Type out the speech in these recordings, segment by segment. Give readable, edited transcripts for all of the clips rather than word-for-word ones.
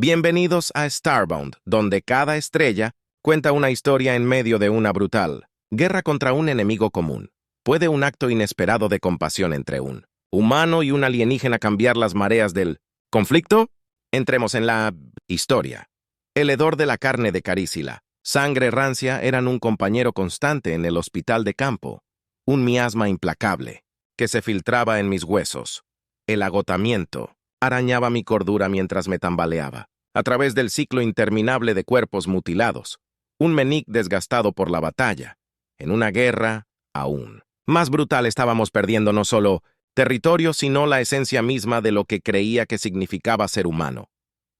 Bienvenidos a Starbound, donde cada estrella cuenta una historia en medio de una brutal guerra contra un enemigo común. ¿Puede un acto inesperado de compasión entre un humano y un alienígena cambiar las mareas del conflicto? Entremos en la historia. El hedor de la carne de Carísila, sangre rancia eran un compañero constante en el hospital de campo, un miasma implacable que se filtraba en mis huesos. El agotamiento arañaba mi cordura mientras me tambaleaba, a través del ciclo interminable de cuerpos mutilados, un meñique desgastado por la batalla. En una guerra, aún más brutal, estábamos perdiendo no solo territorio, sino la esencia misma de lo que creía que significaba ser humano.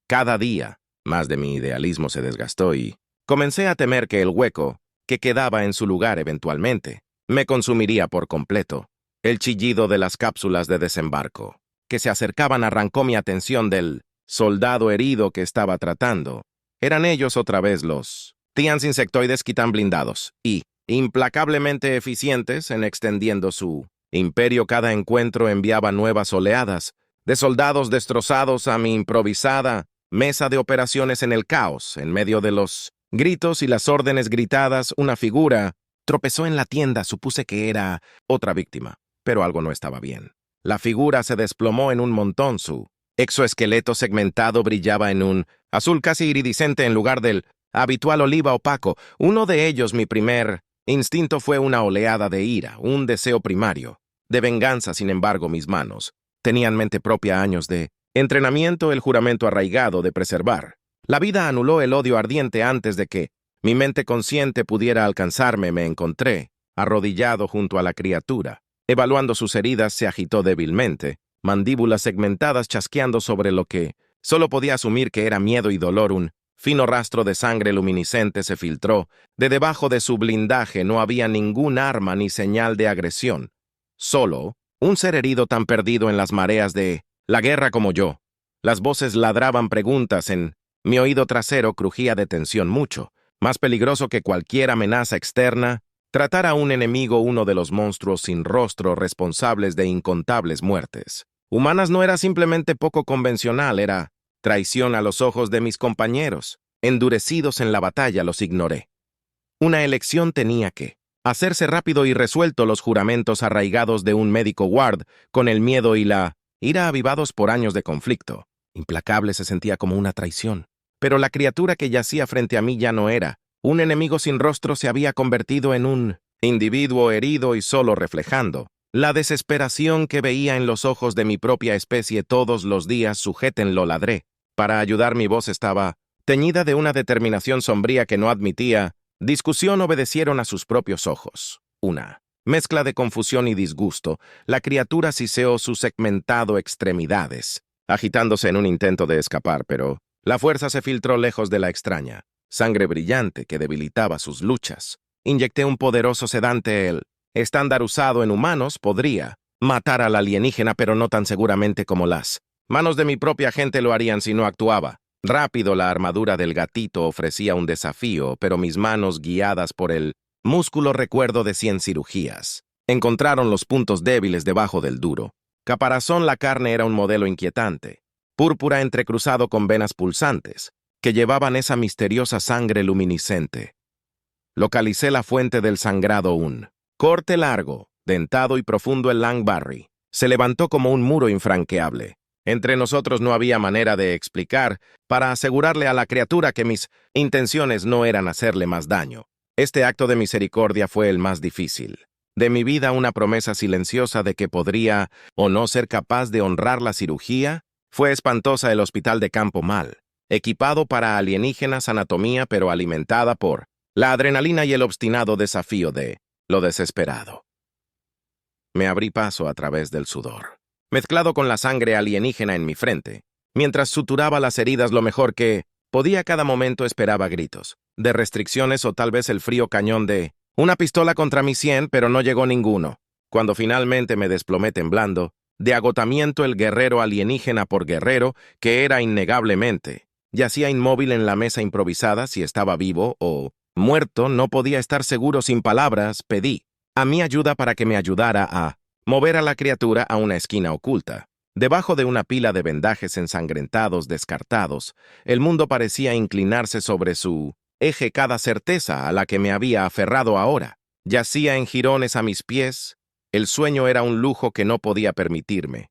Cada día, más de mi idealismo se desgastó y comencé a temer que el hueco que quedaba en su lugar eventualmente me consumiría por completo. El chillido de las cápsulas de desembarco que se acercaban arrancó mi atención del soldado herido que estaba tratando. Eran ellos otra vez los Tians insectoides Kitan blindados y implacablemente eficientes en extendiendo su imperio. Cada encuentro enviaba nuevas oleadas de soldados destrozados a mi improvisada mesa de operaciones en el caos. En medio de los gritos y las órdenes gritadas, una figura tropezó en la tienda. Supuse que era otra víctima, pero algo no estaba bien. La figura se desplomó en un montón. Su exoesqueleto segmentado brillaba en un azul casi iridiscente en lugar del habitual oliva opaco. Uno de ellos, mi primer instinto fue una oleada de ira, un deseo primario de venganza. Sin embargo, mis manos tenían mente propia, años de entrenamiento, el juramento arraigado de preservar. La vida anuló el odio ardiente antes de que mi mente consciente pudiera alcanzarme. Me encontré arrodillado junto a la criatura. Evaluando sus heridas, se agitó débilmente, mandíbulas segmentadas chasqueando sobre lo que solo podía asumir que era miedo y dolor. Un fino rastro de sangre luminiscente se filtró de debajo de su blindaje. No había ningún arma ni señal de agresión, solo un ser herido tan perdido en las mareas de la guerra como yo. Las voces ladraban preguntas en mi oído trasero, crujía de tensión. Mucho más peligroso que cualquier amenaza externa, tratar a un enemigo, uno de los monstruos sin rostro responsables de incontables muertes humanas, no era simplemente poco convencional, era traición a los ojos de mis compañeros. Endurecidos en la batalla, los ignoré. Una elección tenía que hacerse rápido y resuelto. Los juramentos arraigados de un médico guard, con el miedo y la ira avivados por años de conflicto. Implacable, se sentía como una traición. Pero la criatura que yacía frente a mí ya no era un enemigo sin rostro, se había convertido en un individuo herido y solo reflejando la desesperación que veía en los ojos de mi propia especie todos los días. Sujétenlo, ladré. Para ayudar, mi voz estaba teñida de una determinación sombría que no admitía discusión. Obedecieron a sus propios ojos. Una mezcla de confusión y disgusto. La criatura siseó sus segmentado extremidades, agitándose en un intento de escapar, pero la fuerza se filtró lejos de la extraña sangre brillante que debilitaba sus luchas. Inyecté un poderoso sedante. El estándar usado en humanos podría matar al alienígena, pero no tan seguramente como las manos de mi propia gente lo harían si no actuaba rápido. La armadura del gatito ofrecía un desafío, pero mis manos, guiadas por el músculo recuerdo de 100 cirugías, encontraron los puntos débiles debajo del duro caparazón. La carne era un modelo inquietante, púrpura entrecruzado con venas pulsantes que llevaban esa misteriosa sangre luminiscente. Localicé la fuente del sangrado, un corte largo, dentado y profundo. El Langbarry se levantó como un muro infranqueable. Entre nosotros no había manera de explicar para asegurarle a la criatura que mis intenciones no eran hacerle más daño. Este acto de misericordia fue el más difícil de mi vida, una promesa silenciosa de que podría o no ser capaz de honrar la cirugía. Fue espantosa. El hospital de campo mal equipado para alienígenas, anatomía, pero alimentada por la adrenalina y el obstinado desafío de lo desesperado. Me abrí paso a través del sudor, mezclado con la sangre alienígena en mi frente, mientras suturaba las heridas lo mejor que podía. Cada momento esperaba gritos de restricciones o tal vez el frío cañón de una pistola contra mi sien, pero no llegó ninguno. Cuando finalmente me desplomé temblando de agotamiento, el guerrero alienígena por guerrero, que era innegablemente, yacía inmóvil en la mesa improvisada. Si estaba vivo o muerto, no podía estar seguro. Sin palabras, pedí a mi ayuda para que me ayudara a mover a la criatura a una esquina oculta. Debajo de una pila de vendajes ensangrentados descartados, el mundo parecía inclinarse sobre su eje cada certeza a la que me había aferrado ahora. Yacía en jirones a mis pies. El sueño era un lujo que no podía permitirme.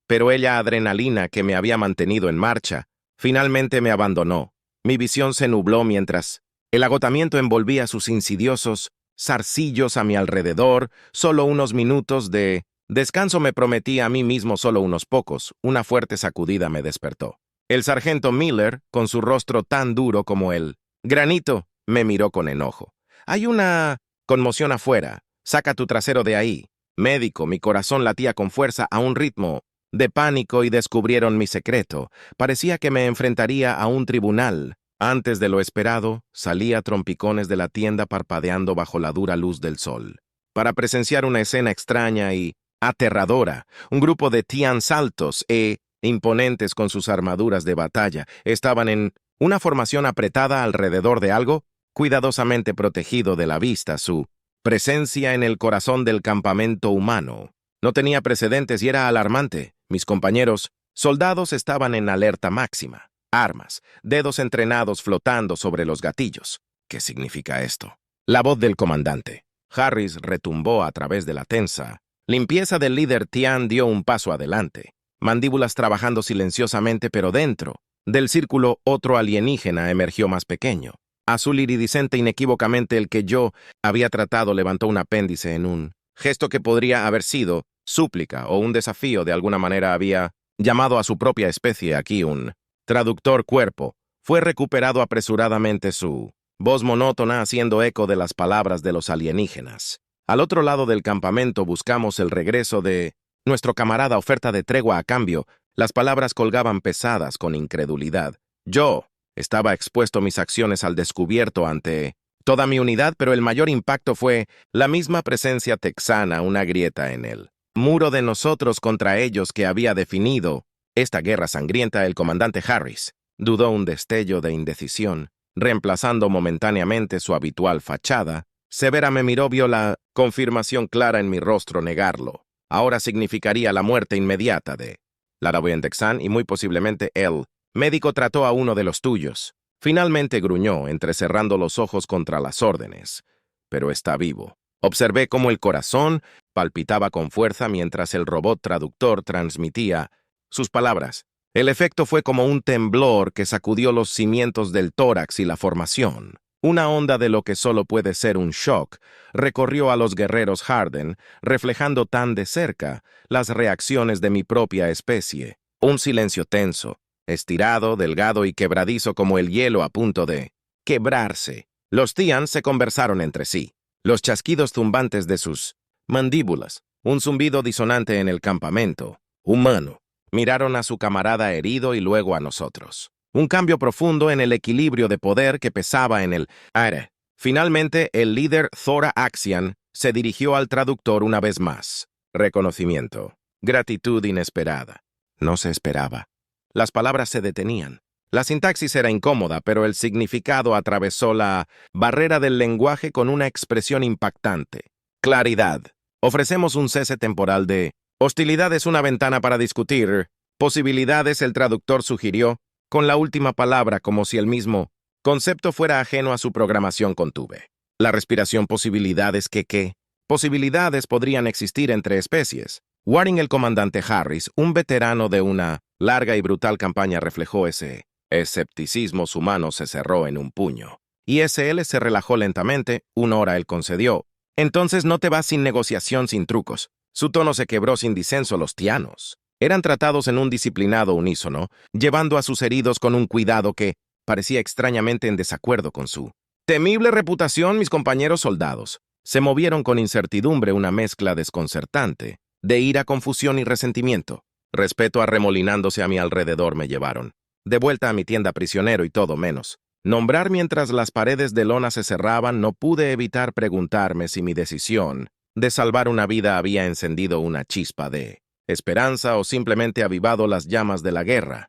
Pero ella adrenalina que me había mantenido en marcha, finalmente me abandonó. Mi visión se nubló mientras el agotamiento envolvía sus insidiosos zarcillos a mi alrededor. Solo unos minutos de descanso me prometí a mí mismo, solo unos pocos. Una fuerte sacudida me despertó. El sargento Miller, con su rostro tan duro como el granito, me miró con enojo. Hay una conmoción afuera. Saca tu trasero de ahí. Médico, mi corazón latía con fuerza a un ritmo de pánico y descubrieron mi secreto. Parecía que me enfrentaría a un tribunal. Antes de lo esperado, salí a trompicones de la tienda parpadeando bajo la dura luz del sol, para presenciar una escena extraña y aterradora. Un grupo de tians altos e imponentes con sus armaduras de batalla estaban en una formación apretada alrededor de algo cuidadosamente protegido de la vista. Su presencia en el corazón del campamento humano no tenía precedentes y era alarmante. Mis compañeros soldados estaban en alerta máxima. Armas, dedos entrenados flotando sobre los gatillos. ¿Qué significa esto? La voz del comandante Harris retumbó a través de la tensa limpieza del líder Tian. Dio un paso adelante, mandíbulas trabajando silenciosamente, pero dentro del círculo otro alienígena emergió más pequeño. Azul iridiscente, inequívocamente el que yo había tratado, levantó un apéndice en un gesto que podría haber sido súplica o un desafío. De alguna manera había llamado a su propia especie aquí un traductor cuerpo. Fue recuperado apresuradamente, su voz monótona haciendo eco de las palabras de los alienígenas. Al otro lado del campamento buscamos el regreso de nuestro camarada. Oferta de tregua a cambio. Las palabras colgaban pesadas con incredulidad. Yo estaba expuesto, mis acciones al descubierto ante toda mi unidad, pero el mayor impacto fue la misma presencia texana, una grieta en el muro de nosotros contra ellos que había definido esta guerra sangrienta. El comandante Harris dudó un destello de indecisión, reemplazando momentáneamente su habitual fachada severa. Me miró, vio la confirmación clara en mi rostro. Negarlo ahora significaría la muerte inmediata de Laraboyan Texan y muy posiblemente él. Médico, trató a uno de los tuyos. Finalmente gruñó, entrecerrando los ojos contra las órdenes. Pero está vivo. Observé cómo el corazón palpitaba con fuerza mientras el robot traductor transmitía sus palabras. El efecto fue como un temblor que sacudió los cimientos del tórax y la formación. Una onda de lo que solo puede ser un shock recorrió a los guerreros Harden, reflejando tan de cerca las reacciones de mi propia especie. Un silencio tenso, estirado, delgado y quebradizo como el hielo a punto de quebrarse. Los Tians se conversaron entre sí. Los chasquidos zumbantes de sus mandíbulas, un zumbido disonante en el campamento humano. Miraron a su camarada herido y luego a nosotros. Un cambio profundo en el equilibrio de poder que pesaba en el aire. Finalmente, el líder Thora Axian se dirigió al traductor una vez más. Reconocimiento. Gratitud inesperada. No se esperaba. Las palabras se detenían. La sintaxis era incómoda, pero el significado atravesó la barrera del lenguaje con una expresión impactante. Claridad. Ofrecemos un cese temporal de hostilidades, una ventana para discutir posibilidades, el traductor sugirió, con la última palabra como si el mismo concepto fuera ajeno a su programación. Contuve la respiración. Posibilidades. ¿Qué posibilidades podrían existir entre especies? Waring, el comandante Harris, un veterano de una larga y brutal campaña, reflejó ese escepticismo. Su mano se cerró en un puño. ISL se relajó lentamente. 1 hora él concedió. Entonces no te vas sin negociación, sin trucos. Su tono se quebró sin disenso. Los tianos eran tratados en un disciplinado unísono, llevando a sus heridos con un cuidado que parecía extrañamente en desacuerdo con su temible reputación. Mis compañeros soldados se movieron con incertidumbre, una mezcla desconcertante de ira, confusión y resentimiento. Respeto arremolinándose a mi alrededor me llevaron de vuelta a mi tienda prisionero y todo menos nombrar. Mientras las paredes de lona se cerraban, no pude evitar preguntarme si mi decisión de salvar una vida había encendido una chispa de esperanza o simplemente avivado las llamas de la guerra.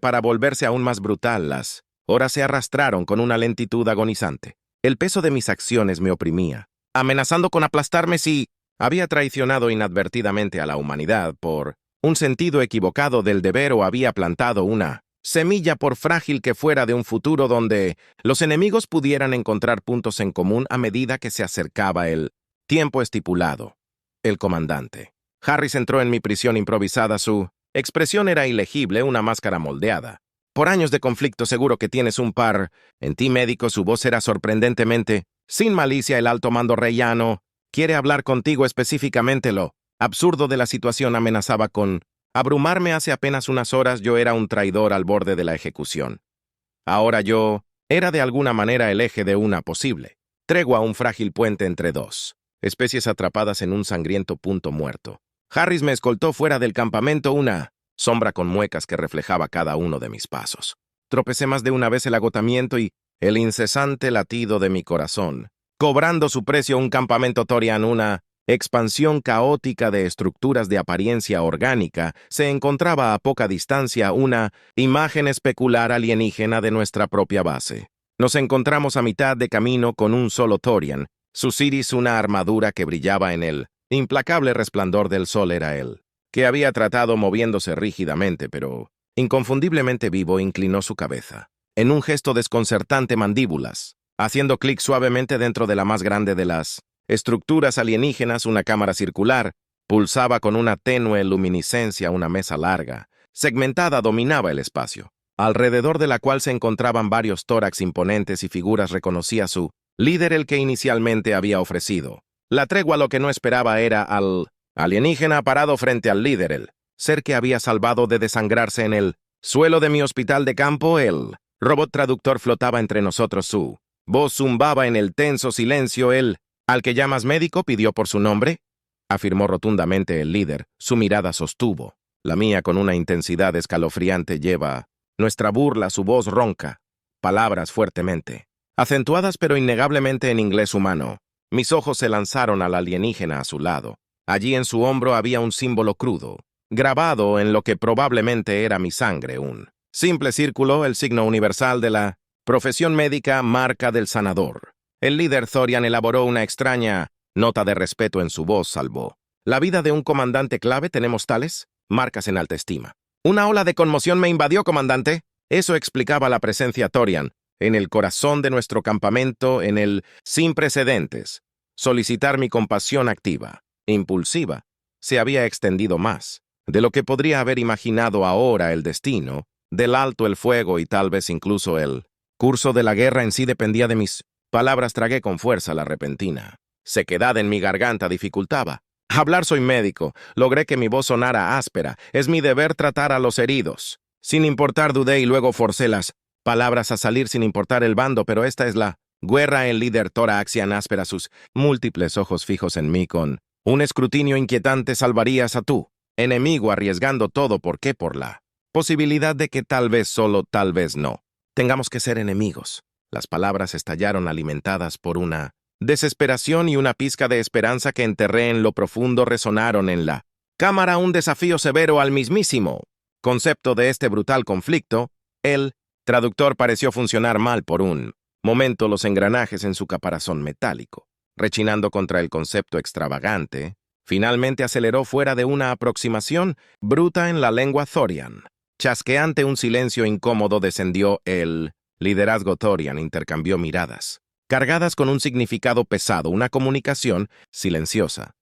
Para volverse aún más brutal, las horas se arrastraron con una lentitud agonizante. El peso de mis acciones me oprimía, amenazando con aplastarme si había traicionado inadvertidamente a la humanidad por un sentido equivocado del deber o había plantado una semilla por frágil que fuera de un futuro donde los enemigos pudieran encontrar puntos en común a medida que se acercaba el tiempo estipulado. El comandante. Harris entró en mi prisión improvisada. Su expresión era ilegible, una máscara moldeada. Por años de conflicto seguro que tienes un par. En ti, médico, su voz era sorprendentemente, sin malicia. El alto mando reyano quiere hablar contigo específicamente. Lo absurdo de la situación amenazaba con abrumarme. Hace apenas unas horas yo era un traidor al borde de la ejecución. Ahora yo era de alguna manera el eje de una posible tregua, un frágil puente entre dos especies atrapadas en un sangriento punto muerto. Harris me escoltó fuera del campamento, una sombra con muecas que reflejaba cada uno de mis pasos. Tropecé más de una vez, el agotamiento y el incesante latido de mi corazón, cobrando su precio. Un campamento Torian, una expansión caótica de estructuras de apariencia orgánica, se encontraba a poca distancia, una imagen especular alienígena de nuestra propia base. Nos encontramos a mitad de camino con un solo Torian, su Ciris, una armadura que brillaba en el implacable resplandor del sol. Era él, que había tratado moviéndose rígidamente, pero inconfundiblemente vivo. Inclinó su cabeza, en un gesto desconcertante, mandíbulas, haciendo clic suavemente dentro de la más grande de las estructuras alienígenas. Una cámara circular pulsaba con una tenue luminiscencia. Una mesa larga, segmentada, dominaba el espacio, alrededor de la cual se encontraban varios tórax imponentes y figuras. Reconocía su líder, el que inicialmente había ofrecido la tregua. Lo que no esperaba era al alienígena parado frente al líder, el ser que había salvado de desangrarse en el suelo de mi hospital de campo. El robot traductor flotaba entre nosotros, su voz zumbaba en el tenso silencio. «El al que llamas médico pidió por su nombre», afirmó rotundamente el líder. Su mirada sostuvo la mía con una intensidad escalofriante. «Lleva nuestra burla», su voz ronca, palabras fuertemente acentuadas pero innegablemente en inglés humano. Mis ojos se lanzaron al alienígena a su lado. Allí en su hombro había un símbolo crudo, grabado en lo que probablemente era mi sangre, un simple círculo, el signo universal de la profesión médica, marca del sanador. El líder Thorian elaboró una extraña nota de respeto en su voz. «Salvó la vida de un comandante clave. Tenemos tales marcas en alta estima». Una ola de conmoción me invadió, comandante. Eso explicaba la presencia Torian en el corazón de nuestro campamento, en el sin precedentes. Solicitar mi compasión activa, impulsiva, se había extendido más de lo que podría haber imaginado. Ahora el destino del alto el fuego y tal vez incluso el curso de la guerra en sí dependía de mis palabras. Tragué con fuerza. La repentina sequedad en mi garganta dificultaba hablar. Soy médico. Logré que mi voz sonara áspera. Es mi deber tratar a los heridos. Sin importar, dudé y luego forcé las palabras a salir sin importar el bando. Pero esta es la guerra. El líder Toraxian, áspera, sus múltiples ojos fijos en mí con un escrutinio inquietante. Salvarías a tu enemigo arriesgando todo. ¿Por qué? Por la posibilidad de que tal vez, solo tal vez no, tengamos que ser enemigos. Las palabras estallaron, alimentadas por una desesperación y una pizca de esperanza que enterré en lo profundo. Resonaron en la cámara, un desafío severo al mismísimo concepto de este brutal conflicto. El traductor pareció funcionar mal por un momento. Los engranajes en su caparazón metálico, rechinando contra el concepto extravagante, finalmente aceleró fuera de una aproximación bruta en la lengua Thorian. Chasqueante, un silencio incómodo descendió. El liderazgo Thorian intercambió miradas, cargadas con un significado pesado, una comunicación silenciosa.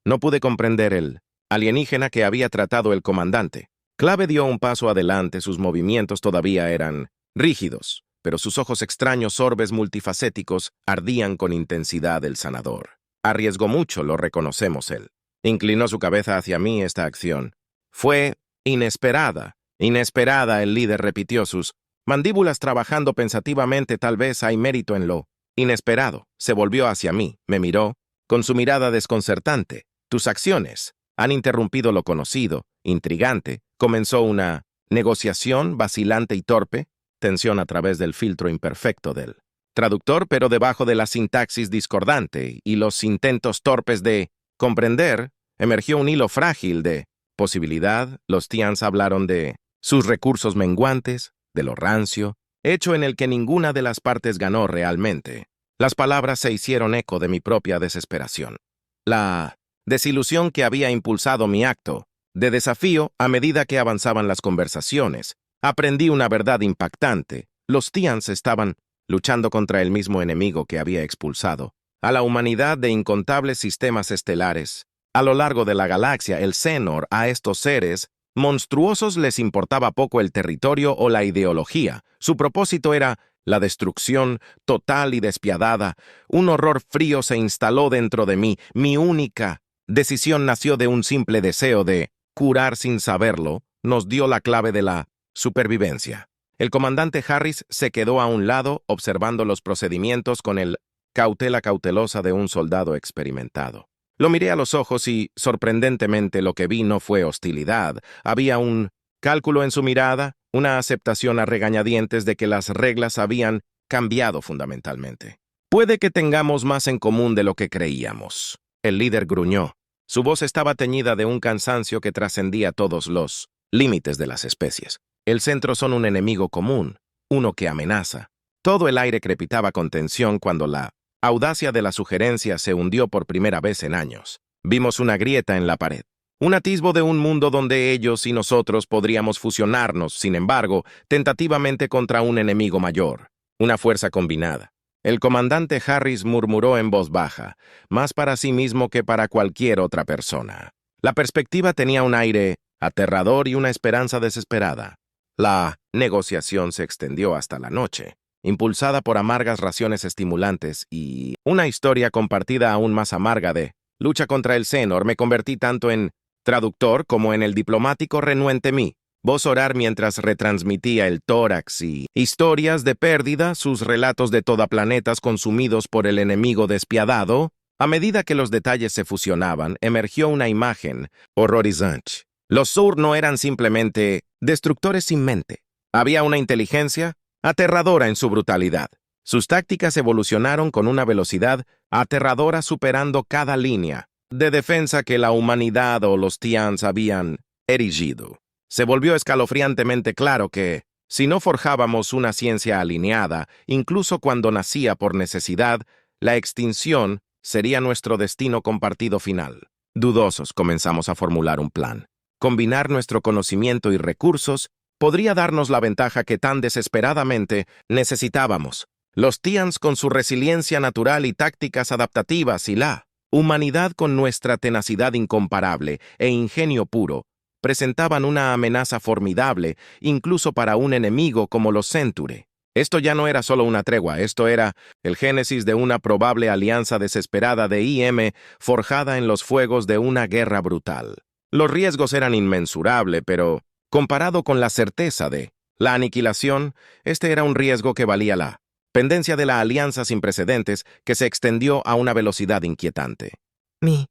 No pude comprender el alienígena que había tratado el comandante. Clave dio un paso adelante. Sus movimientos todavía eran rígidos, pero sus ojos, extraños orbes multifacéticos, ardían con intensidad. El sanador arriesgó mucho, lo reconocemos. Él inclinó su cabeza hacia mí. Esta acción fue inesperada. Inesperada, el líder repitió, sus mandíbulas trabajando pensativamente. Tal vez hay mérito en lo inesperado. Se volvió hacia mí, me miró con su mirada desconcertante. Tus acciones han interrumpido lo conocido, intrigante. Comenzó una negociación vacilante y torpe, tensión a través del filtro imperfecto del traductor, pero debajo de la sintaxis discordante y los intentos torpes de comprender, emergió un hilo frágil de posibilidad. Los Tians hablaron de sus recursos menguantes, de lo rancio, hecho en el que ninguna de las partes ganó realmente. Las palabras se hicieron eco de mi propia desesperación. La desilusión que había impulsado mi acto De desafío, a medida que avanzaban las conversaciones, aprendí una verdad impactante. Los Tians estaban luchando contra el mismo enemigo que había expulsado a la humanidad de incontables sistemas estelares. A lo largo de la galaxia, el Xenor, a estos seres monstruosos les importaba poco el territorio o la ideología. Su propósito era la destrucción total y despiadada. Un horror frío se instaló dentro de mí. Mi única decisión nació de un simple deseo de curar sin saberlo. Nos dio la clave de la supervivencia. El comandante Harris se quedó a un lado observando los procedimientos con el cautela cautelosa de un soldado experimentado. Lo miré a los ojos y, sorprendentemente, lo que vi no fue hostilidad. Había un cálculo en su mirada, una aceptación a regañadientes de que las reglas habían cambiado fundamentalmente. Puede que tengamos más en común de lo que creíamos. El líder gruñó. Su voz estaba teñida de un cansancio que trascendía todos los límites de las especies. El centro son un enemigo común, uno que amenaza. Todo el aire crepitaba con tensión cuando la audacia de la sugerencia se hundió por primera vez en años. Vimos una grieta en la pared. Un atisbo de un mundo donde ellos y nosotros podríamos fusionarnos, sin embargo, tentativamente contra un enemigo mayor. Una fuerza combinada. El comandante Harris murmuró en voz baja, más para sí mismo que para cualquier otra persona. La perspectiva tenía un aire aterrador y una esperanza desesperada. La negociación se extendió hasta la noche, impulsada por amargas raciones estimulantes y una historia compartida aún más amarga de lucha contra el Xenor. Me convertí tanto en traductor como en el diplomático renuente mí. Voz orar mientras retransmitía el tórax y historias de pérdida, sus relatos de toda planetas consumidos por el enemigo despiadado. A medida que los detalles se fusionaban, emergió una imagen horrorizante. Los Sur no eran simplemente destructores sin mente. Había una inteligencia aterradora en su brutalidad. Sus tácticas evolucionaron con una velocidad aterradora, superando cada línea de defensa que la humanidad o los Tians habían erigido. Se volvió escalofriantemente claro que, si no forjábamos una ciencia alineada, incluso cuando nacía por necesidad, la extinción sería nuestro destino compartido final. Dudosos, comenzamos a formular un plan. Combinar nuestro conocimiento y recursos podría darnos la ventaja que tan desesperadamente necesitábamos. Los Tians con su resiliencia natural y tácticas adaptativas y la humanidad con nuestra tenacidad incomparable e ingenio puro presentaban una amenaza formidable incluso para un enemigo como los Centure. Esto ya no era solo una tregua, esto era el génesis de una probable alianza desesperada de IM forjada en los fuegos de una guerra brutal. Los riesgos eran inmensurables, pero comparado con la certeza de la aniquilación, este era un riesgo que valía la pendencia de la alianza sin precedentes que se extendió a una velocidad inquietante. Mi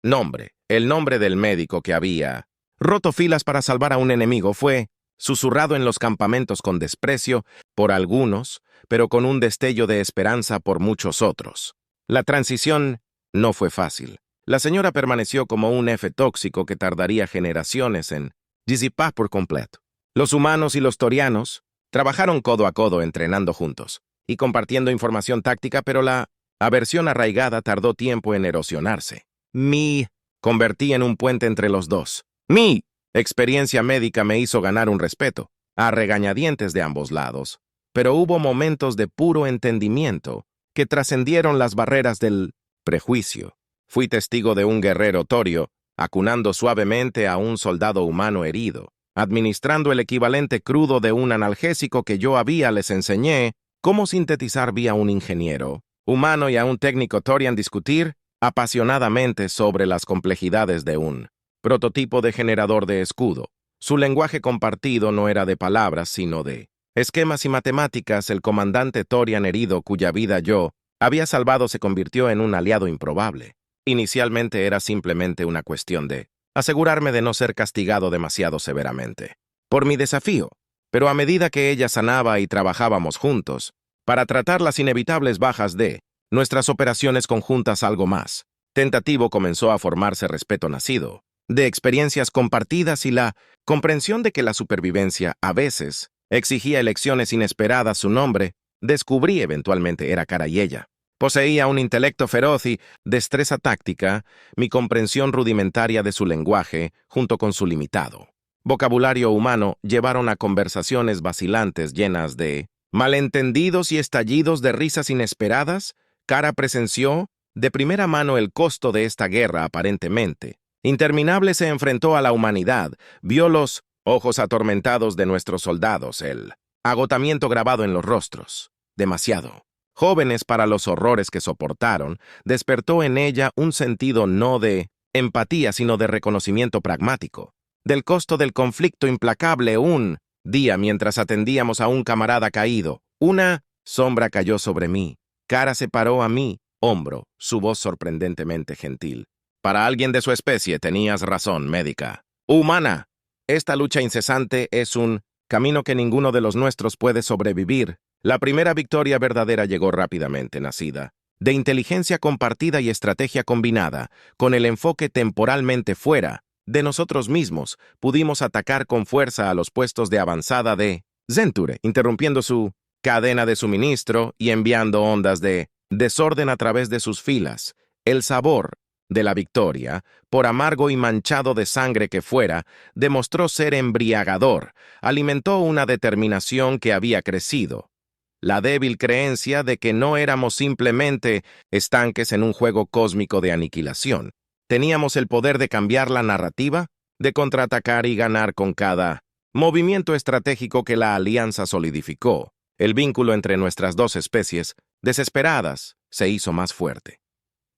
nombre, el nombre del médico que había roto filas para salvar a un enemigo, fue susurrado en los campamentos con desprecio por algunos, pero con un destello de esperanza por muchos otros. La transición no fue fácil. La señora permaneció como un F tóxico que tardaría generaciones en disipar por completo. Los humanos y los torianos trabajaron codo a codo entrenando juntos y compartiendo información táctica, pero la aversión arraigada tardó tiempo en erosionarse. Me convertí en un puente entre los dos. Mi experiencia médica me hizo ganar un respeto, a regañadientes de ambos lados, pero hubo momentos de puro entendimiento que trascendieron las barreras del prejuicio. Fui testigo de un guerrero torio acunando suavemente a un soldado humano herido, administrando el equivalente crudo de un analgésico que yo les enseñé cómo sintetizar vía un ingeniero humano y a un técnico torian discutir apasionadamente sobre las complejidades de un prototipo de generador de escudo. Su lenguaje compartido no era de palabras, sino de esquemas y matemáticas. El comandante torian herido, cuya vida yo había salvado, se convirtió en un aliado improbable. Inicialmente era simplemente una cuestión de asegurarme de no ser castigado demasiado severamente por mi desafío, pero a medida que ella sanaba y trabajábamos juntos para tratar las inevitables bajas de nuestras operaciones conjuntas, algo más tentativo comenzó a formarse. Respeto nacido de experiencias compartidas y la comprensión de que la supervivencia a veces exigía elecciones inesperadas. Su nombre, descubrí eventualmente, era Cara y ella. Poseía un intelecto feroz y destreza táctica, mi comprensión rudimentaria de su lenguaje, junto con su limitado vocabulario humano, llevaron a conversaciones vacilantes llenas de malentendidos y estallidos de risas inesperadas. Cara presenció de primera mano el costo de esta guerra aparentemente interminable. Se enfrentó a la humanidad, vio los ojos atormentados de nuestros soldados, el agotamiento grabado en los rostros. Demasiado jóvenes para los horrores que soportaron, despertó en ella un sentido no de empatía, sino de reconocimiento pragmático del costo del conflicto implacable. Un día, mientras atendíamos a un camarada caído, una sombra cayó sobre mí. Cara se paró a mi hombro, su voz sorprendentemente gentil. Para alguien de su especie tenías razón, médica. Humana. Esta lucha incesante es un camino que ninguno de los nuestros puede sobrevivir. La primera victoria verdadera llegó rápidamente, nacida de inteligencia compartida y estrategia combinada, con el enfoque temporalmente fuera de nosotros mismos. Pudimos atacar con fuerza a los puestos de avanzada de Centure, interrumpiendo su cadena de suministro y enviando ondas de desorden a través de sus filas. El sabor de la victoria, por amargo y manchado de sangre que fuera, demostró ser embriagador, alimentó una determinación que había crecido. La débil creencia de que no éramos simplemente estanques en un juego cósmico de aniquilación. Teníamos el poder de cambiar la narrativa, de contraatacar y ganar con cada movimiento estratégico que la alianza solidificó. El vínculo entre nuestras dos especies, desesperadas, se hizo más fuerte.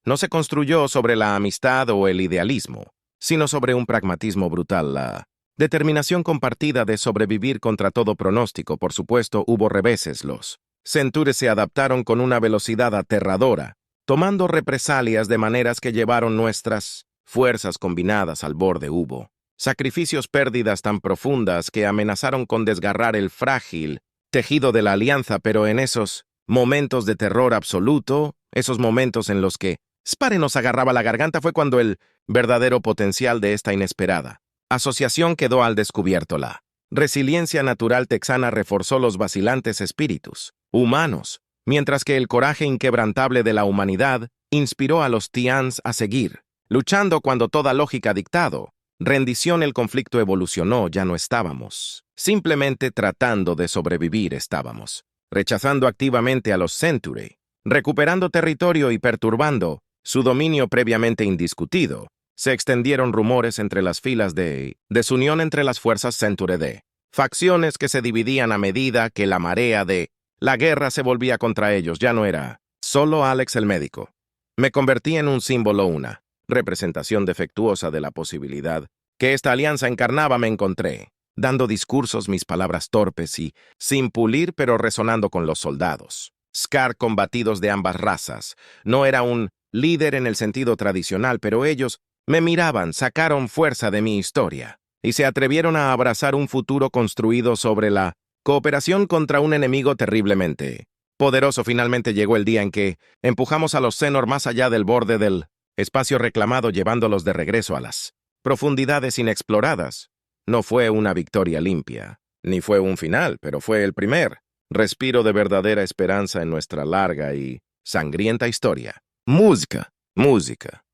No se construyó sobre la amistad o el idealismo, sino sobre un pragmatismo brutal, la determinación compartida de sobrevivir contra todo pronóstico. Por supuesto, hubo reveses. Los Centures se adaptaron con una velocidad aterradora, tomando represalias de maneras que llevaron nuestras fuerzas combinadas al borde. Hubo sacrificios, pérdidas tan profundas que amenazaron con desgarrar el frágil tejido de la alianza, pero en esos momentos de terror absoluto, esos momentos en los que Spare nos agarraba la garganta, fue cuando el verdadero potencial de esta inesperada asociación quedó al descubierto. La resiliencia natural texana reforzó los vacilantes espíritus humanos, mientras que el coraje inquebrantable de la humanidad inspiró a los Tians a seguir, luchando cuando toda lógica dictado rendición. El conflicto evolucionó, ya no estábamos simplemente tratando de sobrevivir, estábamos rechazando activamente a los Centure, recuperando territorio y perturbando su dominio previamente indiscutido. Se extendieron rumores entre las filas de desunión entre las fuerzas Centure, de facciones que se dividían a medida que la marea de la guerra se volvía contra ellos. Ya no era solo Alex el médico. Me convertí en un símbolo, una representación defectuosa de la posibilidad que esta alianza encarnaba. Me encontré dando discursos, mis palabras torpes y sin pulir, pero resonando con los soldados Scar combatidos de ambas razas. No era un líder en el sentido tradicional, pero ellos me miraban, sacaron fuerza de mi historia y se atrevieron a abrazar un futuro construido sobre la cooperación contra un enemigo terriblemente poderoso. Finalmente llegó el día en que empujamos a los Xenor más allá del borde del espacio reclamado, llevándolos de regreso a las profundidades inexploradas. No fue una victoria limpia, ni fue un final, pero fue el primer respiro de verdadera esperanza en nuestra larga y sangrienta historia. Música, música.